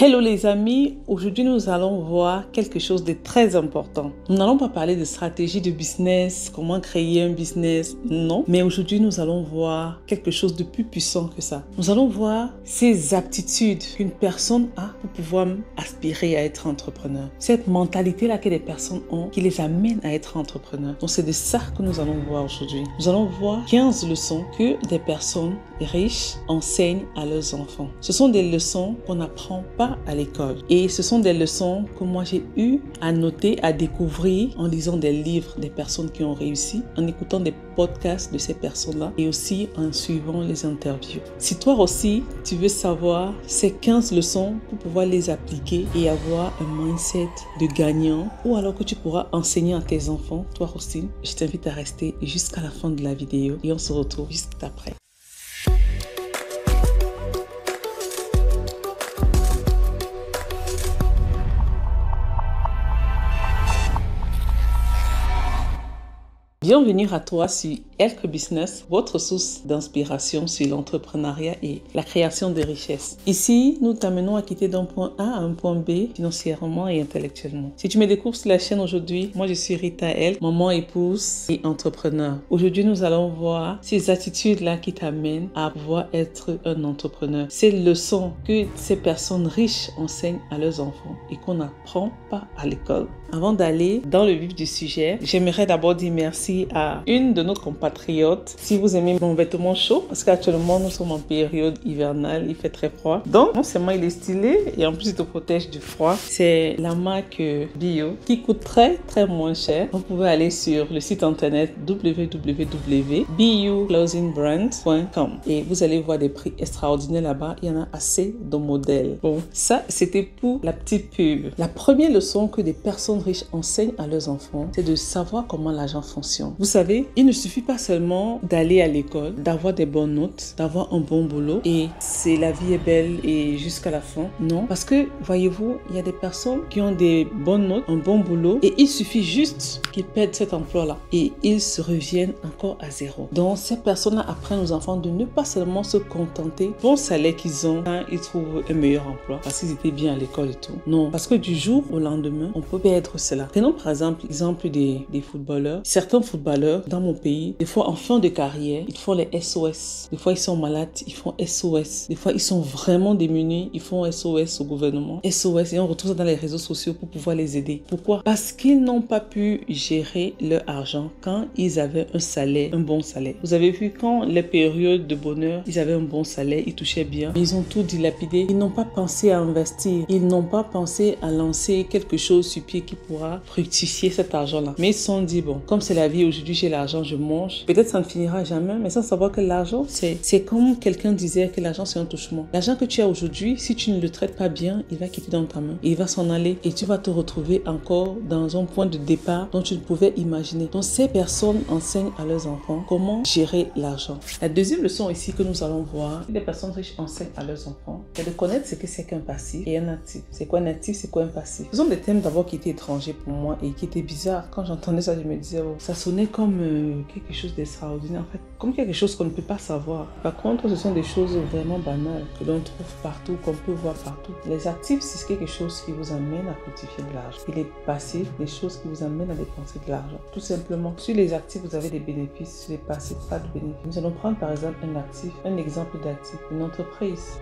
Hello les amis, aujourd'hui nous allons voir quelque chose de très important. Nous n'allons pas parler de stratégie de business, comment créer un business, non. Mais aujourd'hui nous allons voir quelque chose de plus puissant que ça. Nous allons voir ces aptitudes qu'une personne a pour pouvoir aspirer à être entrepreneur. Cette mentalité-là que les personnes ont qui les amène à être entrepreneur. Donc c'est de ça que nous allons voir aujourd'hui. Nous allons voir 15 leçons que des personnes riches enseignent à leurs enfants. Ce sont des leçons qu'on n'apprend pas à l'école. Et ce sont des leçons que moi j'ai eu à noter, à découvrir en lisant des livres des personnes qui ont réussi, en écoutant des podcasts de ces personnes-là et aussi en suivant les interviews. Si toi aussi tu veux savoir ces 15 leçons pour pouvoir les appliquer et avoir un mindset de gagnant ou alors que tu pourras enseigner à tes enfants, toi aussi, je t'invite à rester jusqu'à la fin de la vidéo et on se retrouve juste après. Bienvenue à toi sur Elk Business, votre source d'inspiration sur l'entrepreneuriat et la création de richesses. Ici, nous t'amenons à quitter d'un point A à un point B financièrement et intellectuellement. Si tu me découvres sur la chaîne aujourd'hui, moi je suis Rita Elk, maman, épouse et entrepreneur. Aujourd'hui, nous allons voir ces attitudes-là qui t'amènent à pouvoir être un entrepreneur. Ces leçons que ces personnes riches enseignent à leurs enfants et qu'on n'apprend pas à l'école. Avant d'aller dans le vif du sujet, j'aimerais d'abord dire merci à une de nos compatriotes. Si vous aimez mon vêtement chaud, parce qu'actuellement nous sommes en période hivernale, il fait très froid. Donc non seulement il est stylé et en plus il te protège du froid. C'est la marque Bio qui coûte très moins cher. Vous pouvez aller sur le site internet www.bioclothingbrand.com et vous allez voir des prix extraordinaires là-bas. Il y en a assez de modèles. Bon, ça c'était pour la petite pub. La première leçon que des personnes riches enseignent à leurs enfants, c'est de savoir comment l'argent fonctionne. Vous savez, il ne suffit pas seulement d'aller à l'école, d'avoir des bonnes notes, d'avoir un bon boulot et c'est la vie est belle et jusqu'à la fin. Non, parce que voyez-vous, il y a des personnes qui ont des bonnes notes, un bon boulot et il suffit juste qu'ils perdent cet emploi-là et ils se reviennent encore à zéro. Donc ces personnes-là apprennent aux enfants de ne pas seulement se contenter du bon salaire qu'ils ont quand ils trouvent un meilleur emploi parce qu'ils étaient bien à l'école et tout. Non, parce que du jour au lendemain, on peut perdre cela. Prenons par exemple l'exemple des footballeurs. Certains footballeurs dans mon pays, des fois en fin de carrière, ils font les SOS. Des fois ils sont malades, ils font SOS. Des fois ils sont vraiment démunis, ils font SOS au gouvernement. SOS et on retrouve ça dans les réseaux sociaux pour pouvoir les aider. Pourquoi? Parce qu'ils n'ont pas pu gérer leur argent quand ils avaient un salaire, un bon salaire. Vous avez vu quand les périodes de bonheur, ils avaient un bon salaire, ils touchaient bien, mais ils ont tout dilapidé. Ils n'ont pas pensé à investir. Ils n'ont pas pensé à lancer quelque chose sur pied qui pourra fructifier cet argent-là. Mais ils se sont dit, bon, comme c'est la vie, aujourd'hui j'ai l'argent, je mange. Peut-être ça ne finira jamais, mais sans savoir que l'argent, c'est comme quelqu'un disait que l'argent c'est un touchement. L'argent que tu as aujourd'hui, si tu ne le traites pas bien, il va quitter dans ta main. Il va s'en aller et tu vas te retrouver encore dans un point de départ dont tu ne pouvais imaginer. Donc ces personnes enseignent à leurs enfants comment gérer l'argent. La deuxième leçon ici que nous allons voir, les personnes riches enseignent à leurs enfants, c'est de connaître ce que c'est qu'un passif et un actif. C'est quoi un actif, c'est quoi un passif? Ce sont des thèmes d'abord qui étaient étrangers pour moi et qui étaient bizarres. Quand j'entendais ça, je me disais, oh, ça sonnait comme quelque chose d'extraordinaire, en fait, comme quelque chose qu'on ne peut pas savoir. Par contre, ce sont des choses vraiment banales que l'on trouve partout, qu'on peut voir partout. Les actifs, c'est quelque chose qui vous amène à fructifier de l'argent. Et les passifs, les choses qui vous amènent à dépenser de l'argent. Tout simplement, sur les actifs, vous avez des bénéfices, sur les passifs, pas de bénéfices. Nous allons prendre par exemple un actif, un exemple d'actif, une entreprise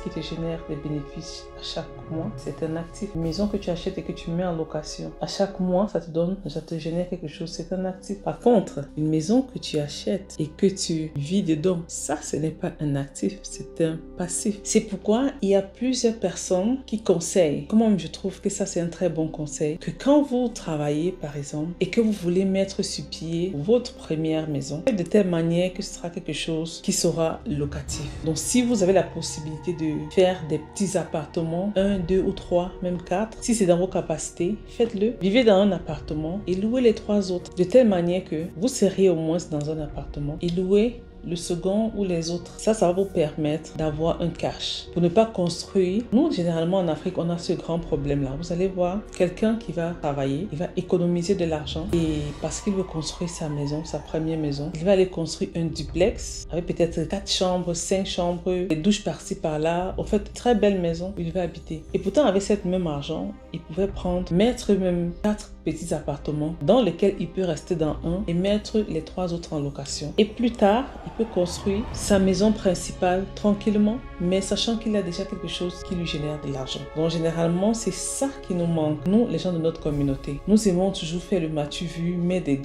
qui te génère des bénéfices à chaque mois, c'est un actif. Une maison que tu achètes et que tu mets en location, à chaque mois, ça te génère quelque chose, c'est un actif. Par contre, une maison que tu achètes et que tu vis dedans, ça, ce n'est pas un actif, c'est un passif. C'est pourquoi il y a plusieurs personnes qui conseillent, comment je trouve que ça, c'est un très bon conseil, que quand vous travaillez, par exemple, et que vous voulez mettre sur pied votre première maison, de telle manière que ce sera quelque chose qui sera locatif. Donc, si vous avez la possibilité de faire des petits appartements, 1, 2 ou 3, même 4, si c'est dans vos capacités, faites-le. Vivez dans un appartement et louez les 3 autres de telle manière que vous seriez au moins dans un appartement et louez le second ou les autres. Ça va vous permettre d'avoir un cash. Pour ne pas construire, nous, généralement en Afrique, on a ce grand problème-là. Vous allez voir quelqu'un qui va travailler, il va économiser de l'argent et parce qu'il veut construire sa maison, sa première maison, il va aller construire un duplex avec peut-être 4 chambres, 5 chambres, des douches par-ci par-là. En fait, très belle maison où il va habiter. Et pourtant, avec cette même argent, il pouvait mettre même 4 petits appartements dans lesquels il peut rester dans un et mettre les 3 autres en location. Et plus tard, il peut construire sa maison principale tranquillement, mais sachant qu'il a déjà quelque chose qui lui génère de l'argent. Donc généralement, c'est ça qui nous manque, nous, les gens de notre communauté. Nous aimons toujours faire le matu vu, mais des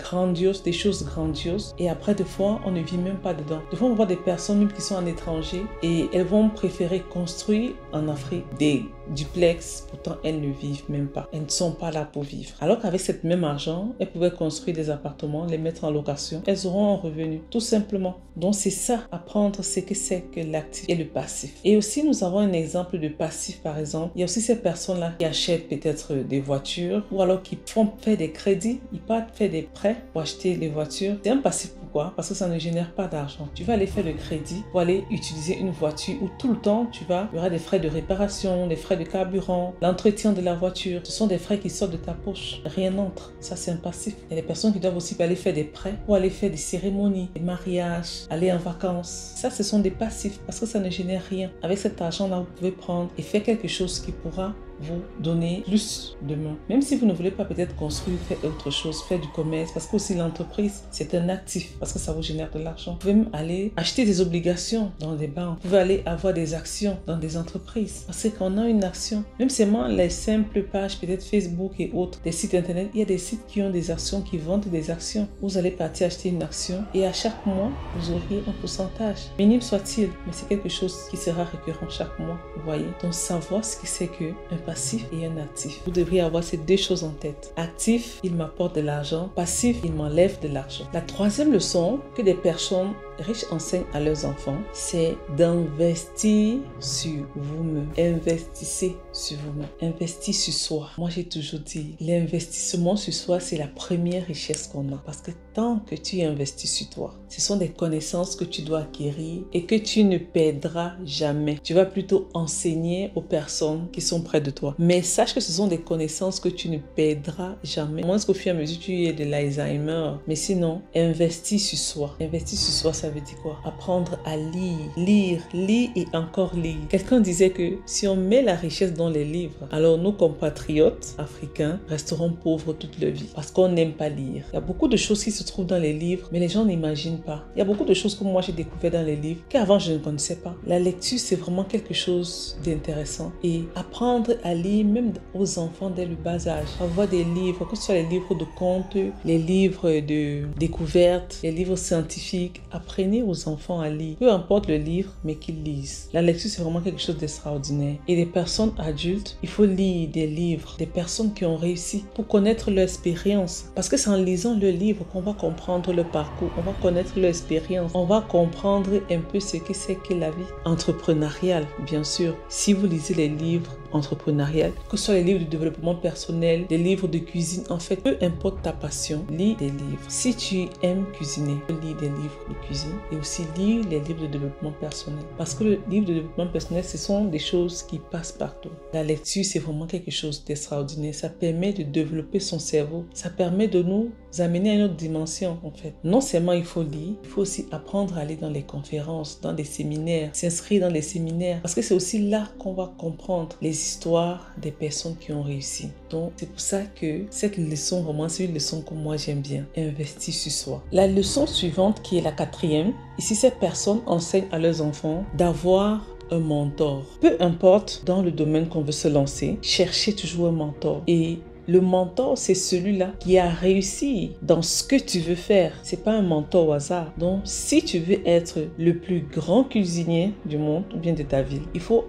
choses grandioses. Et après, des fois, on ne vit même pas dedans. Des fois, on voit des personnes même qui sont en étranger et elles vont préférer construire en Afrique des duplex. Pourtant, elles ne vivent même pas. Elles ne sont pas là pour vivre. Alors qu'avec cet même argent, elles pouvaient construire des appartements, les mettre en location. Elles auront un revenu, tout simplement. Donc, c'est ça, apprendre ce que c'est que l'actif et le passif. Et aussi, nous avons un exemple de passif, par exemple. Il y a aussi ces personnes-là qui achètent peut-être des voitures ou alors qui font faire des crédits. Ils partent faire des prêts pour acheter les voitures. C'est un passif. Pourquoi? Parce que ça ne génère pas d'argent. Tu vas aller faire le crédit pour aller utiliser une voiture où tout le temps, il y aura des frais de réparation, des frais de carburant, l'entretien de la voiture. Ce sont des frais qui sortent de ta poche. Rien n'entre. Ça, c'est un passif. Il y a des personnes qui doivent aussi aller faire des prêts pour aller faire des cérémonies, des mariages, aller en vacances. Ça, ce sont des passifs parce que ça ne génère rien. Avec cet argent-là, vous pouvez prendre et faire quelque chose qui pourra vous donner plus demain. Même si vous ne voulez pas peut-être construire, faire autre chose, faire du commerce, parce que aussi l'entreprise, c'est un actif, parce que ça vous génère de l'argent. Vous pouvez même aller acheter des obligations dans des banques. Vous pouvez aller avoir des actions dans des entreprises. Parce qu'on a une action, même seulement les simples pages, peut-être Facebook et autres, des sites internet, il y a des sites qui ont des actions, qui vendent des actions. Vous allez partir acheter une action et à chaque mois, vous aurez un pourcentage. Minime soit-il, mais c'est quelque chose qui sera récurrent chaque mois. Vous voyez? Donc savoir ce que c'est qu'un passif et un actif. Vous devriez avoir ces deux choses en tête. Actif, il m'apporte de l'argent. Passif, il m'enlève de l'argent. La troisième leçon que des personnes riches enseignent à leurs enfants, c'est d'investir sur vous-même. Investissez sur vous-même. Investir sur soi. Moi, j'ai toujours dit, l'investissement sur soi, c'est la première richesse qu'on a. Parce que tant que tu investis sur toi, ce sont des connaissances que tu dois acquérir et que tu ne perdras jamais. Tu vas plutôt enseigner aux personnes qui sont près de toi. Mais sache que ce sont des connaissances que tu ne perdras jamais. Moins qu'au fur et à mesure, tu aies de l'Alzheimer. Mais sinon, investir sur soi. Investir sur soi, ça veut dire quoi? Apprendre à lire. Lire et encore lire. Quelqu'un disait que si on met la richesse dans les livres, alors nos compatriotes africains resteront pauvres toute leur vie. Parce qu'on n'aime pas lire. Il y a beaucoup de choses qui se trouvent dans les livres, mais les gens n'imaginent pas. Il y a beaucoup de choses que moi j'ai découvert dans les livres qu'avant je ne connaissais pas. La lecture, c'est vraiment quelque chose d'intéressant. Et apprendre à lire, même aux enfants dès le bas âge. Avoir des livres, que ce soit les livres de contes, les livres de découvertes, les livres scientifiques. Apprenez aux enfants à lire. Peu importe le livre, mais qu'ils lisent. La lecture, c'est vraiment quelque chose d'extraordinaire. Et les personnes adultes, il faut lire des livres, des personnes qui ont réussi pour connaître leur expérience. Parce que c'est en lisant le livre qu'on va comprendre le parcours, on va connaître leur expérience, on va comprendre un peu ce que c'est que la vie entrepreneuriale, bien sûr. Si vous lisez les livres entrepreneuriales, que ce soit les livres de développement personnel, des livres de cuisine, en fait, peu importe ta passion, lis des livres. Si tu aimes cuisiner, lis des livres de cuisine et aussi lis les livres de développement personnel. Parce que le livre de développement personnel, ce sont des choses qui passent partout. La lecture, c'est vraiment quelque chose d'extraordinaire. Ça permet de développer son cerveau. Ça permet de nous amener à une autre dimension, en fait. Non seulement il faut lire, il faut aussi apprendre à aller dans les conférences, dans des séminaires, s'inscrire dans les séminaires. Parce que c'est aussi là qu'on va comprendre les histoires des personnes qui ont réussi. Donc, c'est pour ça que cette leçon, vraiment, c'est une leçon que moi j'aime bien. Investir sur soi. La leçon suivante, qui est la quatrième, ici, ces personnes enseignent à leurs enfants d'avoir un mentor. Peu importe dans le domaine qu'on veut se lancer, cherchez toujours un mentor. Et le mentor, c'est celui-là qui a réussi dans ce que tu veux faire. C'est pas un mentor au hasard. Donc, si tu veux être le plus grand cuisinier du monde ou bien de ta ville, il faut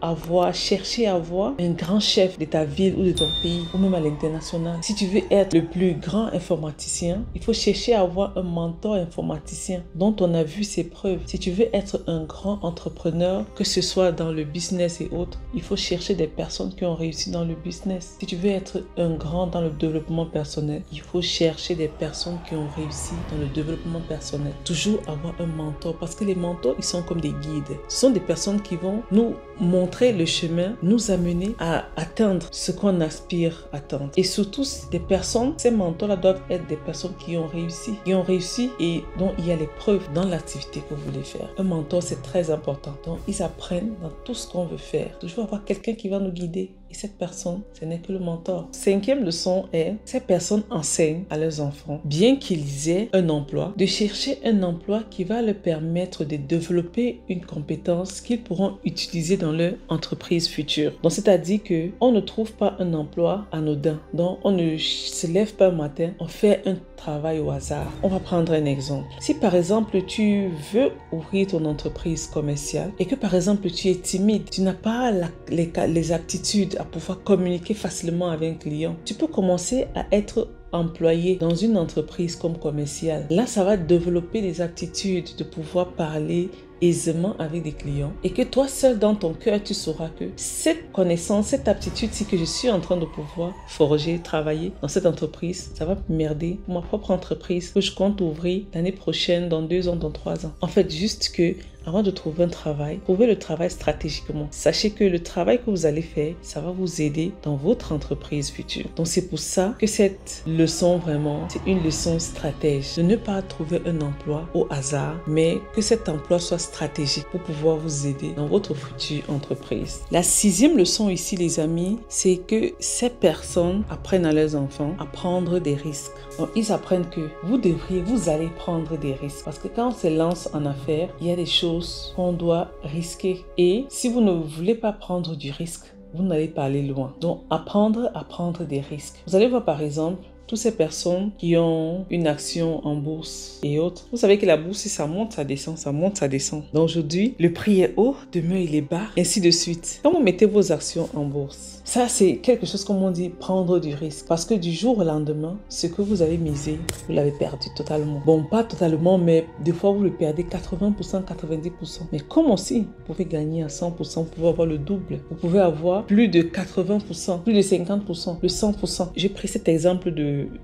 chercher à avoir un grand chef de ta ville ou de ton pays ou même à l'international. Si tu veux être le plus grand informaticien, il faut chercher à avoir un mentor informaticien dont on a vu ses preuves. Si tu veux être un grand entrepreneur, que ce soit dans le business et autres, il faut chercher des personnes qui ont réussi dans le business. Si tu veux être un grand dans le développement personnel, il faut chercher des personnes qui ont réussi dans le développement personnel. Toujours avoir un mentor, parce que les mentors, ils sont comme des guides. Ce sont des personnes qui vont nous montrer le chemin, nous amener à atteindre ce qu'on aspire à atteindre. Et surtout, des personnes, ces mentors-là doivent être des personnes qui ont réussi et dont il y a les preuves dans l'activité que vous voulez faire. Un mentor, c'est très important. Donc, ils apprennent dans tout ce qu'on veut faire. Toujours avoir quelqu'un qui va nous guider. Et cette personne, ce n'est que le mentor. Cinquième leçon est, ces personnes enseignent à leurs enfants, bien qu'ils aient un emploi, de chercher un emploi qui va leur permettre de développer une compétence qu'ils pourront utiliser dans leur entreprise future. Donc, c'est-à-dire qu'on ne trouve pas un emploi anodin. Donc, on ne se lève pas un matin, on fait un travail au hasard. On va prendre un exemple. Si par exemple, tu veux ouvrir ton entreprise commerciale et que par exemple, tu es timide, tu n'as pas les aptitudes à pouvoir communiquer facilement avec un client, tu peux commencer à être employé dans une entreprise comme commercial. Là, ça va développer des aptitudes de pouvoir parler aisément avec des clients et que toi seul dans ton cœur, tu sauras que cette connaissance, cette aptitude-ci que je suis en train de pouvoir forger, travailler dans cette entreprise, ça va m'aider pour ma propre entreprise que je compte ouvrir l'année prochaine, dans 2 ans, dans 3 ans. En fait, juste que avant de trouver un travail, trouvez le travail stratégiquement. Sachez que le travail que vous allez faire, ça va vous aider dans votre entreprise future. Donc c'est pour ça que cette leçon vraiment, c'est une leçon stratège. De ne pas trouver un emploi au hasard, mais que cet emploi soit stratégique pour pouvoir vous aider dans votre future entreprise. La 6e leçon ici, les amis, c'est que ces personnes apprennent à leurs enfants à prendre des risques. Donc ils apprennent que vous allez prendre des risques. Parce que quand on se lance en affaires, il y a des choses qu'on doit risquer. Et si vous ne voulez pas prendre du risque, vous n'allez pas aller loin. Donc, apprendre à prendre des risques. Vous allez voir par exemple, toutes ces personnes qui ont une action en bourse et autres. Vous savez que la bourse, si ça monte, ça descend, ça monte, ça descend. Donc aujourd'hui, le prix est haut, demain il est bas, ainsi de suite. Quand vous mettez vos actions en bourse, ça c'est quelque chose comme on dit, prendre du risque. Parce que du jour au lendemain, ce que vous avez misé, vous l'avez perdu totalement. Bon, pas totalement, mais des fois vous le perdez 80%, 90%. Mais comme aussi, vous pouvez gagner à 100%, vous pouvez avoir le double. Vous pouvez avoir plus de 80%, plus de 50%, le 100%. J'ai pris cet exemple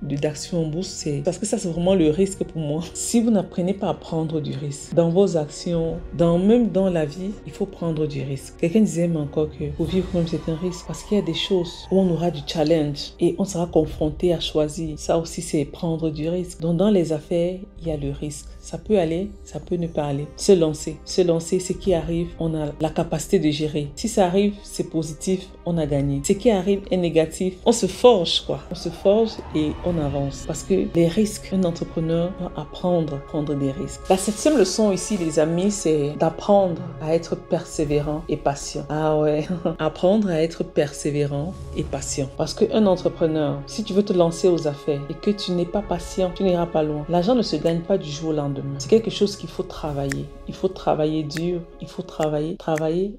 d'action en bourse, c'est parce que ça c'est vraiment le risque pour moi. Si vous n'apprenez pas à prendre du risque dans vos actions, même dans la vie, il faut prendre du risque. Quelqu'un disait même encore que pour vivre même c'est un risque parce qu'il y a des choses où on aura du challenge et on sera confronté à choisir. Ça aussi c'est prendre du risque. Donc dans les affaires, il y a le risque. Ça peut aller, ça peut ne pas aller. Se lancer, ce qui arrive, on a la capacité de gérer. Si ça arrive, c'est positif, on a gagné. Ce qui arrive est négatif, on se forge quoi. On se forge et on avance. Parce que les risques, un entrepreneur doit apprendre à prendre des risques. La 7e leçon ici, les amis, c'est d'apprendre à être persévérant et patient. Ah ouais, apprendre à être persévérant et patient. Parce qu'un entrepreneur, si tu veux te lancer aux affaires et que tu n'es pas patient, tu n'iras pas loin. L'argent ne se gagne pas du jour au lendemain. C'est quelque chose qu'il faut travailler. Il faut travailler dur, il faut travailler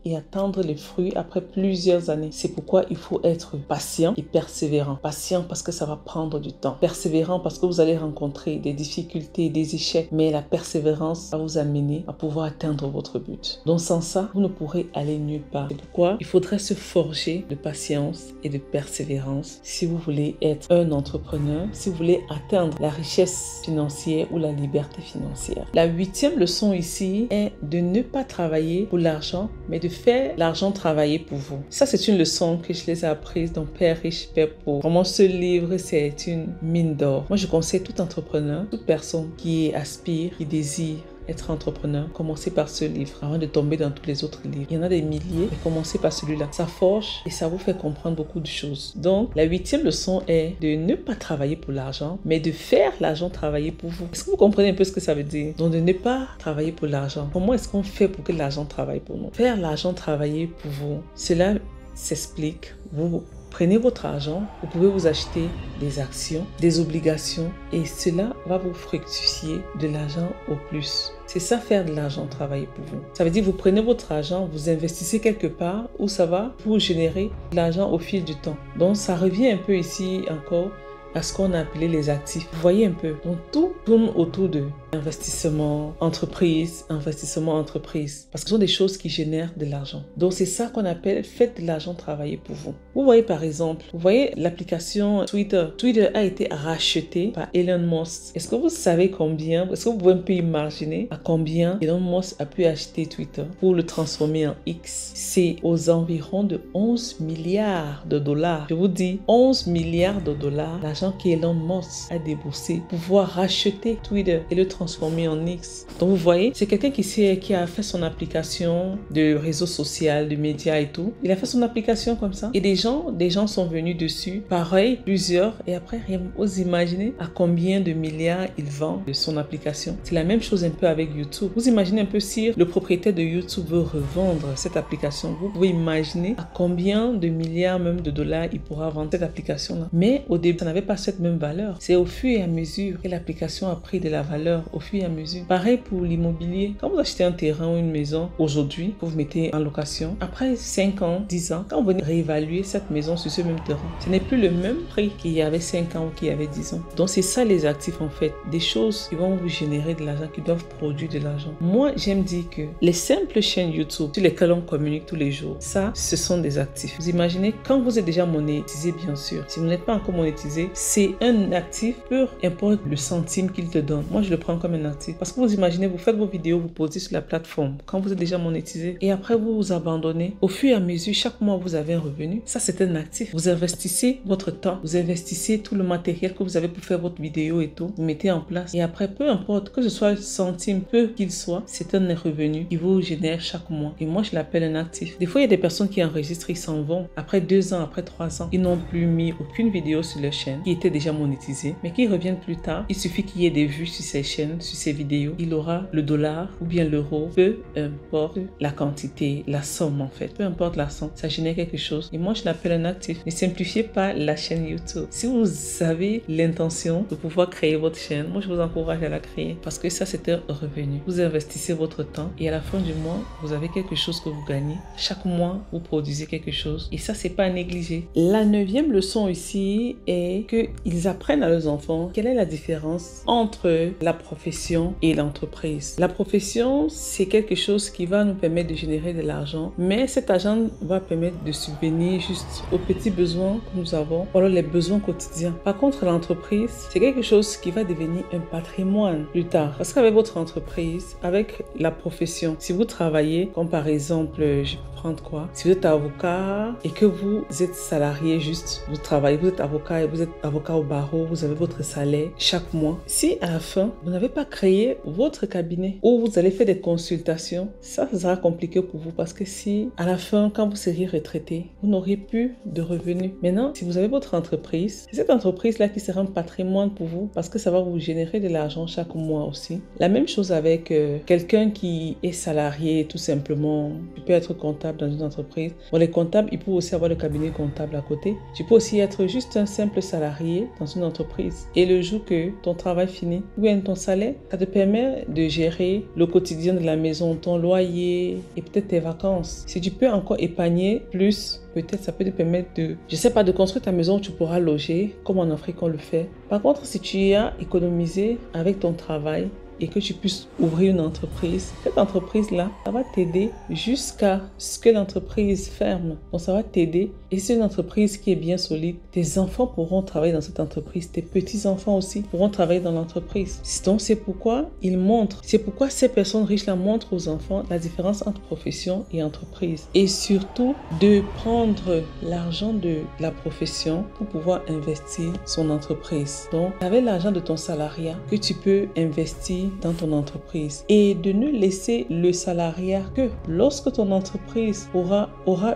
et attendre les fruits après plusieurs années. C'est pourquoi il faut être patient et persévérant. Patient parce que ça va prendre du temps. Persévérant parce que vous allez rencontrer des difficultés, des échecs, mais la persévérance va vous amener à pouvoir atteindre votre but. Donc sans ça, vous ne pourrez aller nulle part. C'est pourquoi il faudrait se forger de patience et de persévérance si vous voulez être un entrepreneur, si vous voulez atteindre la richesse financière ou la liberté financière. La 8e leçon ici est de ne pas travailler pour l'argent, mais de faire l'argent travailler pour vous. Ça, c'est une leçon que je les ai apprises dans Père riche, Père pauvre. Vraiment, ce livre, c'est une mine d'or. Moi, je conseille tout entrepreneur, toute personne qui aspire, qui désire être entrepreneur, commencez par ce livre avant de tomber dans tous les autres livres. Il y en a des milliers, mais commencez par celui-là. Ça forge et ça vous fait comprendre beaucoup de choses. Donc, la 8e leçon est de ne pas travailler pour l'argent, mais de faire l'argent travailler pour vous. Est-ce que vous comprenez un peu ce que ça veut dire? Donc, de ne pas travailler pour l'argent. Comment est-ce qu'on fait pour que l'argent travaille pour nous? Faire l'argent travailler pour vous, cela s'explique. Vous prenez votre argent, vous pouvez vous acheter des actions, des obligations et cela va vous fructifier de l'argent au plus. C'est ça, faire de l'argent travailler pour vous. Ça veut dire que vous prenez votre argent, vous investissez quelque part où ça va vous générer de l'argent au fil du temps. Donc ça revient un peu ici encore à ce qu'on a appelé les actifs. Vous voyez un peu. Donc tout tourne autour de investissement, entreprise, investissement, entreprise. Parce que ce sont des choses qui génèrent de l'argent. Donc c'est ça qu'on appelle faites de l'argent travailler pour vous. Vous voyez par exemple, vous voyez l'application Twitter. Twitter a été racheté par Elon Musk. Est-ce que vous savez combien, est-ce que vous pouvez un peu imaginer à combien Elon Musk a pu acheter Twitter pour le transformer en X? C'est aux environs de 11 milliards de dollars. Je vous dis 11 milliards de dollars, l'argent qu'Elon Musk a déboursé pour pouvoir racheter Twitter et le transformer en X. Donc vous voyez, c'est quelqu'un qui a fait son application de réseau social, de médias et tout. Il a fait son application comme ça. Et des gens sont venus dessus. Pareil, plusieurs. Et après, vous imaginez à combien de milliards il vend de son application. C'est la même chose un peu avec YouTube. Vous imaginez un peu si le propriétaire de YouTube veut revendre cette application. Vous pouvez imaginer à combien de milliards même de dollars il pourra vendre cette application-là. Mais au début, ça n'avait pas cette même valeur. C'est au fur et à mesure que l'application a pris de la valeur, au fur et à mesure. Pareil pour l'immobilier. Quand vous achetez un terrain ou une maison aujourd'hui, vous mettez en location. Après 5 ans, 10 ans, quand vous venez réévaluer cette maison sur ce même terrain, ce n'est plus le même prix qu'il y avait 5 ans ou qu'il y avait 10 ans. Donc c'est ça les actifs en fait. Des choses qui vont vous générer de l'argent, qui doivent produire de l'argent. Moi, j'aime dire que les simples chaînes YouTube sur lesquelles on communique tous les jours, ça, ce sont des actifs. Vous imaginez, quand vous êtes déjà monétisé, bien sûr. Si vous n'êtes pas encore monétisé, c'est un actif, peu importe le centime qu'il te donne. Moi, je le prends comme un actif. Parce que vous imaginez, vous faites vos vidéos, vous posez sur la plateforme. Quand vous êtes déjà monétisé et après vous vous abandonnez, au fur et à mesure, chaque mois, vous avez un revenu. Ça, c'est un actif. Vous investissez votre temps, vous investissez tout le matériel que vous avez pour faire votre vidéo et tout. Vous mettez en place. Et après, peu importe, que ce soit centime, peu qu'il soit, c'est un revenu qui vous génère chaque mois. Et moi, je l'appelle un actif. Des fois, il y a des personnes qui enregistrent, ils s'en vont. Après 2 ans, après 3 ans, ils n'ont plus mis aucune vidéo sur leur chaîne qui était déjà monétisée, mais qui reviennent plus tard. Il suffit qu'il y ait des vues sur ces chaînes, sur ces vidéos. Il aura le dollar ou bien l'euro, peu importe la quantité, la somme en fait. Peu importe la somme, ça génère quelque chose. Et moi, je l'appelle un actif. Ne simplifiez pas la chaîne YouTube. Si vous avez l'intention de pouvoir créer votre chaîne, moi, je vous encourage à la créer parce que ça, c'est un revenu. Vous investissez votre temps et à la fin du mois, vous avez quelque chose que vous gagnez. Chaque mois, vous produisez quelque chose et ça, c'est pas à négliger. La 9e leçon ici est qu'ils apprennent à leurs enfants quelle est la différence entre la profession et l'entreprise. La profession, c'est quelque chose qui va nous permettre de générer de l'argent, mais cet argent va permettre de subvenir juste aux petits besoins que nous avons, ou alors les besoins quotidiens. Par contre, l'entreprise, c'est quelque chose qui va devenir un patrimoine plus tard. Parce qu'avec votre entreprise, avec la profession, si vous travaillez, comme par exemple, je peux prendre quoi? Si vous êtes avocat et que vous êtes salarié juste, vous travaillez, vous êtes avocat et vous êtes avocat au barreau, vous avez votre salaire chaque mois. Si à la fin, vous n'avez pas créé votre cabinet où vous allez faire des consultations, ça sera compliqué pour vous parce que si à la fin, quand vous seriez retraité, vous n'aurez plus de revenus. Maintenant, si vous avez votre entreprise, c'est cette entreprise-là qui sera un patrimoine pour vous parce que ça va vous générer de l'argent chaque mois aussi. La même chose avec quelqu'un qui est salarié tout simplement. Tu peux être comptable dans une entreprise. Bon, les comptables, ils peuvent aussi avoir le cabinet comptable à côté. Tu peux aussi être juste un simple salarié dans une entreprise. Et le jour que ton travail finit, ou bien ton salaire, ça te permet de gérer le quotidien de la maison, ton loyer et peut-être tes vacances. Si tu peux encore épargner plus, peut-être ça peut te permettre de, je sais pas, de construire ta maison où tu pourras loger, comme en Afrique on le fait. Par contre, si tu as économisé avec ton travail, et que tu puisses ouvrir une entreprise, cette entreprise-là, ça va t'aider jusqu'à ce que l'entreprise ferme. Donc, ça va t'aider. Et c'est une entreprise qui est bien solide. Tes enfants pourront travailler dans cette entreprise. Tes petits-enfants aussi pourront travailler dans l'entreprise. Donc, c'est pourquoi ils montrent, c'est pourquoi ces personnes riches-là montrent aux enfants la différence entre profession et entreprise. Et surtout, de prendre l'argent de la profession pour pouvoir investir son entreprise. Donc, avec l'argent de ton salariat que tu peux investir dans ton entreprise et de ne laisser le salariat que lorsque ton entreprise aura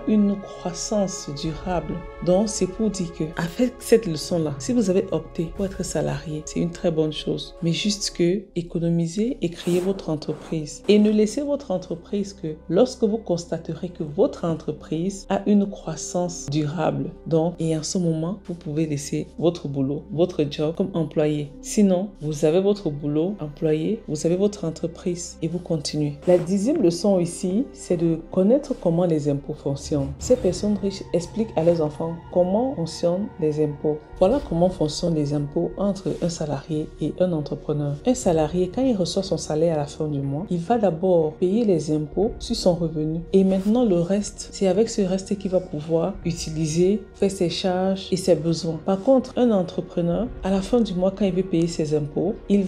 une croissance durable. Donc, c'est pour dire que avec cette leçon-là, si vous avez opté pour être salarié, c'est une très bonne chose. Mais juste que économisez et créez votre entreprise. Et ne laissez votre entreprise que lorsque vous constaterez que votre entreprise a une croissance durable. Donc, et en ce moment, vous pouvez laisser votre boulot, votre job comme employé. Sinon, vous avez votre boulot, employé, vous avez votre entreprise et vous continuez. La 10e leçon ici, c'est de connaître comment les impôts fonctionnent. Ces personnes riches expliquent expliquent à leurs enfants comment fonctionnent les impôts. Voilà comment fonctionnent les impôts entre un salarié et un entrepreneur. Un salarié, quand il reçoit son salaire à la fin du mois, il va d'abord payer les impôts sur son revenu. Et maintenant, le reste, c'est avec ce reste qu'il va pouvoir utiliser, faire ses charges et ses besoins. Par contre, un entrepreneur, à la fin du mois, quand il veut payer ses impôts, il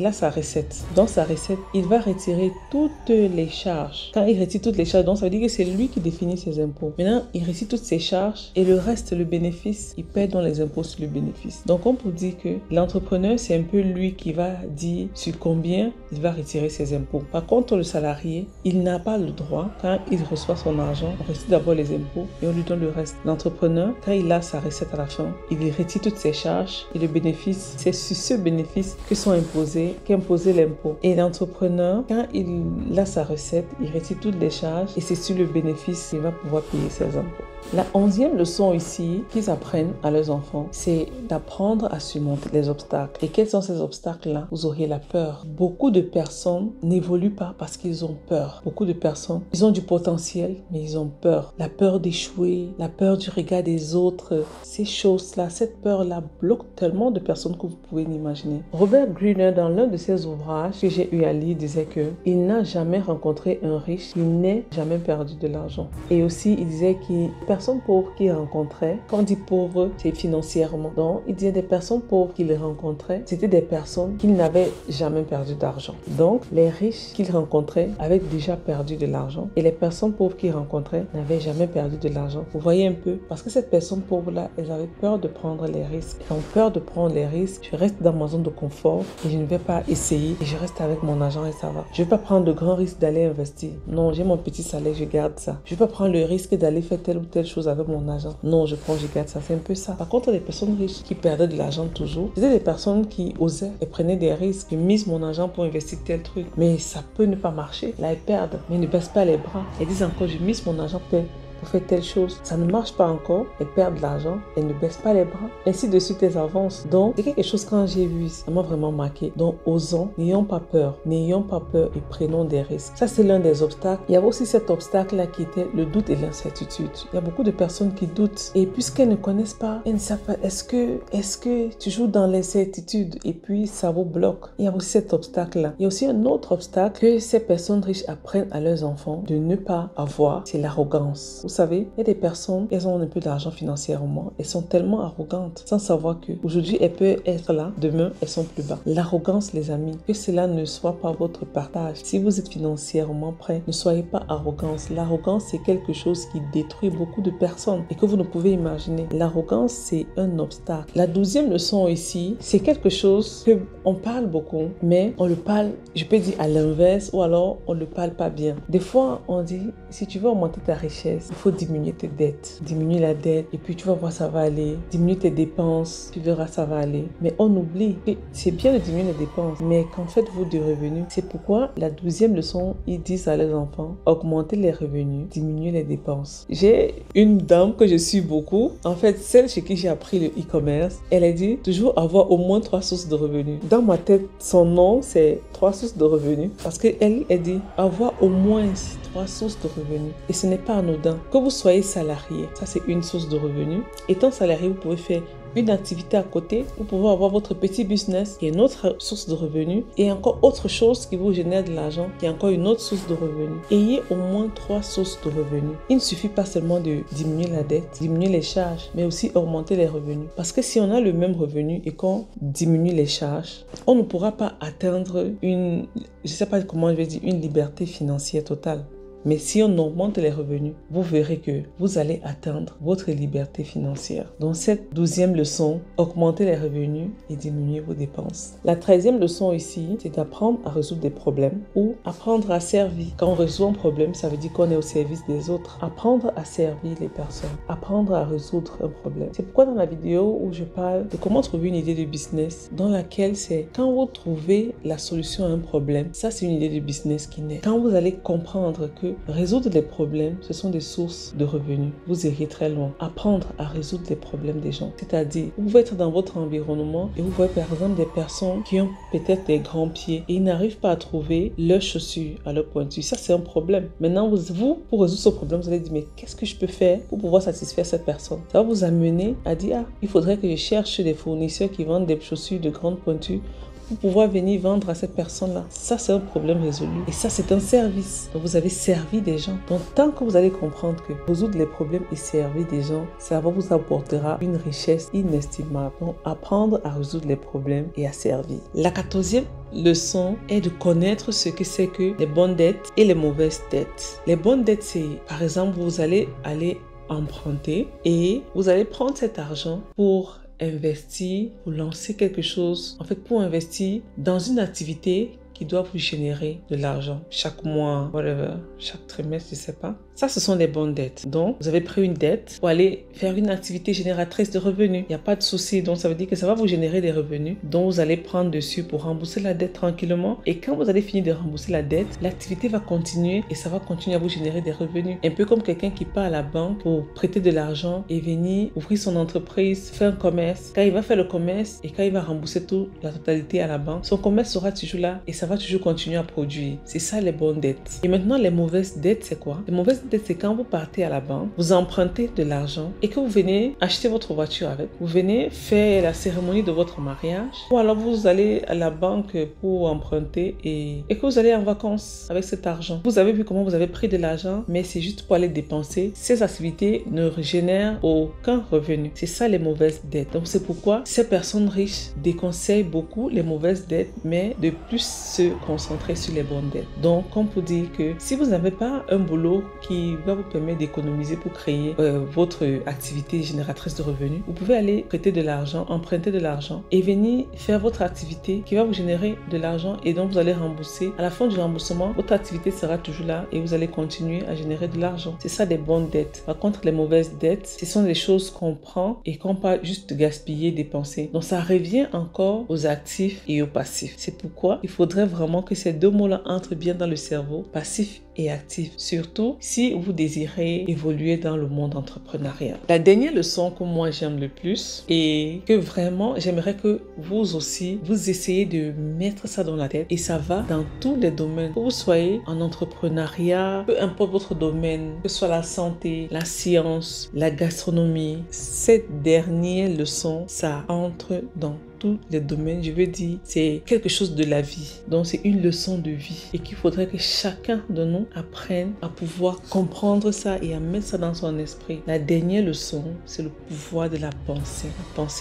a sa recette. Dans sa recette, il va retirer toutes les charges. Quand il retire toutes les charges, donc ça veut dire que c'est lui qui définit ses impôts. Maintenant, il retire toutes ses charges et le reste, le bénéfice, il paie dans les impôts sur le bénéfice. Donc, on peut dire que l'entrepreneur, c'est un peu lui qui va dire sur combien il va retirer ses impôts. Par contre, le salarié, il n'a pas le droit, quand il reçoit son argent, on retire d'abord les impôts et on lui donne le reste. L'entrepreneur, quand il a sa recette à la fin, il retire toutes ses charges et le bénéfice, c'est sur ce bénéfice qu'imposait l'impôt. Et l'entrepreneur, quand il a sa recette, il retire toutes les charges et c'est sur le bénéfice qu'il va pouvoir payer ses impôts. La 11e leçon ici qu'ils apprennent à leurs enfants, c'est d'apprendre à surmonter les obstacles. Et quels sont ces obstacles-là? Vous aurez la peur. Beaucoup de personnes n'évoluent pas parce qu'ils ont peur. Beaucoup de personnes, ils ont du potentiel, mais ils ont peur. La peur d'échouer, la peur du regard des autres, ces choses-là, cette peur-là bloque tellement de personnes que vous pouvez n'imaginer. Robert Greene, dans l'un de ses ouvrages que j'ai eu à lire, disait que il n'a jamais rencontré un riche qui n'ait jamais perdu de l'argent. Et aussi, il disait que personnes pauvres qu'il rencontrait, quand on dit pauvres, c'est financièrement. Donc, il disait des personnes pauvres qu'il rencontrait, c'était des personnes qui n'avaient jamais perdu d'argent. Donc, les riches qu'il rencontrait avaient déjà perdu de l'argent et les personnes pauvres qu'il rencontrait n'avaient jamais perdu de l'argent. Vous voyez un peu? Parce que cette personne pauvre-là, elles avaient peur de prendre les risques. Elles ont peur de prendre les risques. Je reste dans ma zone de confort et je ne vais pas essayer et je reste avec mon argent et ça va. Je ne vais pas prendre de grands risques d'aller investir. Non, j'ai mon petit salaire, je garde ça. Je ne vais pas prendre le risque d'aller faire telle ou telle chose avec mon argent. Non, je garde ça. C'est un peu ça. Par contre, les personnes riches qui perdaient de l'argent toujours, c'était des personnes qui osaient et prenaient des risques. Je mise mon argent pour investir tel truc. Mais ça peut ne pas marcher. Là, elles perdent. Mais ils ne baissent pas les bras. Elles disent encore, je mise mon argent pour faire telle chose. Ça ne marche pas encore. Elles perdent de l'argent. Elles ne baissent pas les bras. Ainsi de suite, elles avancent. Donc, c'est quelque chose quand j'ai vu, ça m'a vraiment marqué. Donc, osons, n'ayons pas peur. N'ayons pas peur et prenons des risques. Ça, c'est l'un des obstacles. Il y a aussi cet obstacle-là qui était le doute et l'incertitude. Il y a beaucoup de personnes qui doutent. Et puisqu'elles ne connaissent pas, elles ne savent pas, est-ce que tu joues dans l'incertitude et puis ça vous bloque. Il y a aussi cet obstacle-là. Il y a aussi un autre obstacle que ces personnes riches apprennent à leurs enfants de ne pas avoir, c'est l'arrogance. Vous savez, il y a des personnes, elles ont un peu d'argent financièrement, elles sont tellement arrogantes sans savoir que aujourd'hui elles peuvent être là, demain elles sont plus bas. L'arrogance, les amis, que cela ne soit pas votre partage. Si vous êtes financièrement prêt, ne soyez pas arrogance. L'arrogance, c'est quelque chose qui détruit beaucoup de personnes et que vous ne pouvez imaginer. L'arrogance, c'est un obstacle. La 12e leçon ici, c'est quelque chose que on parle beaucoup, mais on le parle, je peux dire à l'inverse, ou alors on le parle pas bien. Des fois, on dit, si tu veux augmenter ta richesse, il faut diminuer tes dettes. Diminuer la dette et puis tu vas voir ça va aller. Diminue tes dépenses, tu verras ça va aller. Mais on oublie que c'est bien de diminuer les dépenses, mais qu'en faites-vous de revenus? C'est pourquoi la 12e leçon, ils disent à leurs enfants, augmenter les revenus, diminuer les dépenses. J'ai une dame que je suis beaucoup, en fait celle chez qui j'ai appris le e-commerce, elle a dit toujours avoir au moins 3 sources de revenus. Dans ma tête, son nom c'est 3 sources de revenus parce qu'elle dit avoir au moins 3 sources de revenus. Et ce n'est pas anodin. Que vous soyez salarié, ça c'est une source de revenus. Étant salarié, vous pouvez faire une activité à côté, vous pouvez avoir votre petit business qui est une autre source de revenus et encore autre chose qui vous génère de l'argent qui est encore une autre source de revenus. Ayez au moins 3 sources de revenus. Il ne suffit pas seulement de diminuer la dette, diminuer les charges, mais aussi augmenter les revenus. Parce que si on a le même revenu et qu'on diminue les charges, on ne pourra pas atteindre une, je ne sais pas comment je vais dire, une liberté financière totale. Mais si on augmente les revenus, vous verrez que vous allez atteindre votre liberté financière. Dans cette 12e leçon, augmentez les revenus et diminuez vos dépenses. La 13e leçon ici, c'est d'apprendre à résoudre des problèmes ou apprendre à servir. Quand on résout un problème, ça veut dire qu'on est au service des autres. Apprendre à servir les personnes. Apprendre à résoudre un problème. C'est pourquoi dans la vidéo où je parle de comment trouver une idée de business, dans laquelle c'est quand vous trouvez la solution à un problème, ça c'est une idée de business qui naît. Quand vous allez comprendre que que résoudre les problèmes, ce sont des sources de revenus. Vous irez très loin. Apprendre à résoudre les problèmes des gens. C'est-à-dire, vous pouvez être dans votre environnement et vous voyez par exemple des personnes qui ont peut-être des grands pieds et ils n'arrivent pas à trouver leurs chaussures à leur pointure. Ça, c'est un problème. Maintenant, vous, pour résoudre ce problème, vous allez dire, mais qu'est-ce que je peux faire pour pouvoir satisfaire cette personne? Ça va vous amener à dire, ah, il faudrait que je cherche des fournisseurs qui vendent des chaussures de grande pointure pour pouvoir venir vendre à cette personne-là. Ça, c'est un problème résolu. Et ça, c'est un service. Donc, vous avez servi des gens. Donc, tant que vous allez comprendre que résoudre les problèmes et servir des gens, ça vous apportera une richesse inestimable. Donc, apprendre à résoudre les problèmes et à servir. La 14e leçon est de connaître ce que c'est que les bonnes dettes et les mauvaises dettes. Les bonnes dettes, c'est, par exemple, vous allez aller emprunter et vous allez prendre cet argent pour investir, pour lancer quelque chose, en fait pour investir dans une activité qui doit vous générer de l'argent chaque mois, whatever, chaque trimestre, je sais pas. Ça, ce sont les bonnes dettes. Donc, vous avez pris une dette pour aller faire une activité génératrice de revenus. Il n'y a pas de souci. Donc, ça veut dire que ça va vous générer des revenus dont vous allez prendre dessus pour rembourser la dette tranquillement. Et quand vous allez finir de rembourser la dette, l'activité va continuer et ça va continuer à vous générer des revenus. Un peu comme quelqu'un qui part à la banque pour prêter de l'argent et venir ouvrir son entreprise, faire un commerce. Quand il va faire le commerce et quand il va rembourser toute la totalité à la banque, son commerce sera toujours là et ça va toujours continuer à produire. C'est ça les bonnes dettes. Et maintenant, les mauvaises dettes, c'est quoi? Les mauvaises dettes, c'est quand vous partez à la banque, vous empruntez de l'argent et que vous venez acheter votre voiture avec. Vous venez faire la cérémonie de votre mariage ou alors vous allez à la banque pour emprunter et que vous allez en vacances avec cet argent. Vous avez vu comment vous avez pris de l'argent, mais c'est juste pour aller dépenser. Ces activités ne génèrent aucun revenu. C'est ça les mauvaises dettes. Donc c'est pourquoi ces personnes riches déconseillent beaucoup les mauvaises dettes, mais de plus se concentrer sur les bonnes dettes. Donc, comme pour dire que si vous n'avez pas un boulot qui va vous permettre d'économiser pour créer votre activité génératrice de revenus, vous pouvez aller prêter de l'argent, emprunter de l'argent et venir faire votre activité qui va vous générer de l'argent et donc vous allez rembourser. À la fin du remboursement, votre activité sera toujours là et vous allez continuer à générer de l'argent. C'est ça des bonnes dettes. Par contre, les mauvaises dettes, ce sont des choses qu'on prend et qu'on peut juste gaspiller, dépenser. Donc, ça revient encore aux actifs et aux passifs. C'est pourquoi il faudrait vraiment que ces deux mots-là entrent bien dans le cerveau, passif et actif, surtout si vous désirez évoluer dans le monde entrepreneurial. La dernière leçon que moi j'aime le plus et que vraiment j'aimerais que vous aussi, vous essayez de mettre ça dans la tête et ça va dans tous les domaines. Que vous soyez en entrepreneuriat, peu importe votre domaine, que ce soit la santé, la science, la gastronomie, cette dernière leçon, ça entre dans tous les domaines, je veux dire, c'est quelque chose de la vie. Donc, c'est une leçon de vie et qu'il faudrait que chacun de nous apprenne à pouvoir comprendre ça et à mettre ça dans son esprit. La dernière leçon, c'est le pouvoir de la pensée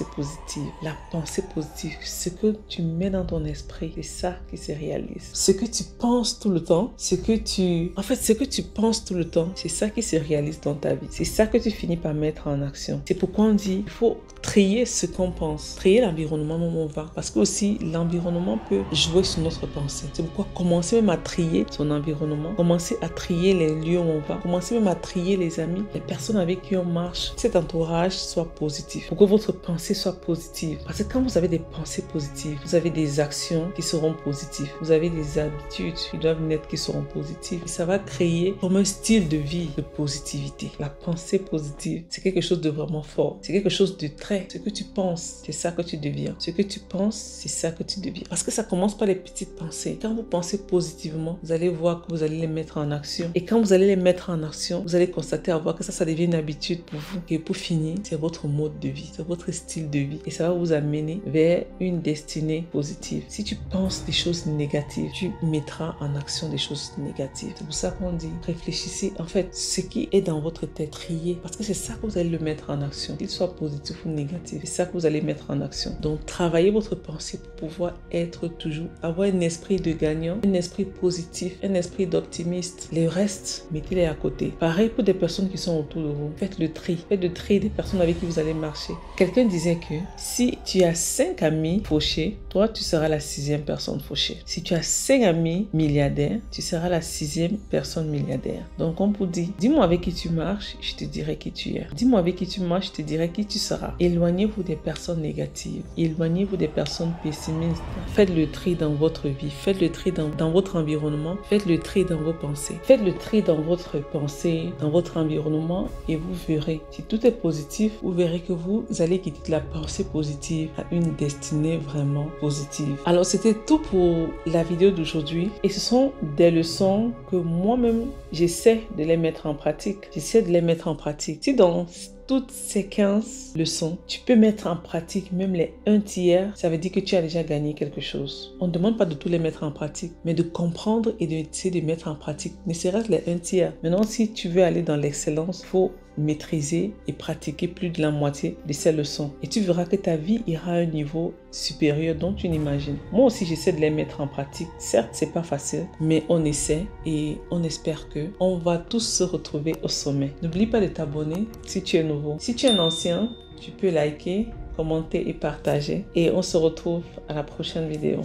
positive. La pensée positive, ce que tu mets dans ton esprit, c'est ça qui se réalise. Ce que tu penses tout le temps, ce que tu penses tout le temps, c'est ça qui se réalise dans ta vie. C'est ça que tu finis par mettre en action. C'est pourquoi on dit, il faut trier ce qu'on pense, trier l'environnement où on va, parce que aussi l'environnement peut jouer sur notre pensée. C'est pourquoi commencer même à trier son environnement, commencer à trier les lieux où on va, commencer même à trier les amis, les personnes avec qui on marche, cet entourage soit positif, pour que votre pensée soit positive. Parce que quand vous avez des pensées positives, vous avez des actions qui seront positives, vous avez des habitudes qui doivent naître qui seront positives, et ça va créer comme un style de vie de positivité. La pensée positive, c'est quelque chose de vraiment fort, c'est quelque chose de très, ce que tu penses, c'est ça que tu deviens. Ce que tu penses, c'est ça que tu deviens. Parce que ça commence par les petites pensées. Quand vous pensez positivement, vous allez voir que vous allez les mettre en action. Et quand vous allez les mettre en action, vous allez constater à voir que ça devient une habitude pour vous. Et pour finir, c'est votre mode de vie, c'est votre style de vie. Et ça va vous amener vers une destinée positive. Si tu penses des choses négatives, tu mettras en action des choses négatives. C'est pour ça qu'on dit, réfléchissez. En fait, ce qui est dans votre tête, triez. Parce que c'est ça que vous allez le mettre en action. Qu'il soit positif ou négatif, c'est ça que vous allez mettre en action. Donc, travaillez votre pensée pour pouvoir être toujours, avoir un esprit de gagnant, un esprit positif, un esprit d'optimiste. Les restes, mettez-les à côté. Pareil pour des personnes qui sont autour de vous. Faites le tri. Faites le tri des personnes avec qui vous allez marcher. Quelqu'un disait que si tu as 5 amis fauchés, toi, tu seras la 6e personne fauchée. Si tu as 5 amis milliardaires, tu seras la 6e personne milliardaire. Donc, on peut dire, dis-moi avec qui tu marches, je te dirai qui tu es. Dis-moi avec qui tu marches, je te dirai qui tu seras. Éloignez-vous des personnes négatives. Éloignez éloignez-vous des personnes pessimistes. Faites le tri dans votre vie. Faites le tri dans votre environnement. Faites le tri dans vos pensées. Faites le tri dans votre pensée, dans votre environnement et vous verrez. Si tout est positif, vous verrez que vous allez quitter de la pensée positive à une destinée vraiment positive. Alors, c'était tout pour la vidéo d'aujourd'hui. Et ce sont des leçons que moi-même, j'essaie de les mettre en pratique. J'essaie de les mettre en pratique. Si dans toutes ces 15 leçons, tu peux mettre en pratique même les 1/3, ça veut dire que tu as déjà gagné quelque chose. On ne demande pas de tous les mettre en pratique, mais de comprendre et d'essayer de mettre en pratique, ne serait-ce les 1/3. Maintenant, si tu veux aller dans l'excellence, il faut maîtriser et pratiquer plus de la moitié de ces leçons. Et tu verras que ta vie ira à un niveau supérieur dont tu n'imagines. Moi aussi, j'essaie de les mettre en pratique. Certes, c'est pas facile, mais on essaie et on espère que on va tous se retrouver au sommet. N'oublie pas de t'abonner si tu es nouveau. Si tu es un ancien, tu peux liker, commenter et partager. Et on se retrouve à la prochaine vidéo.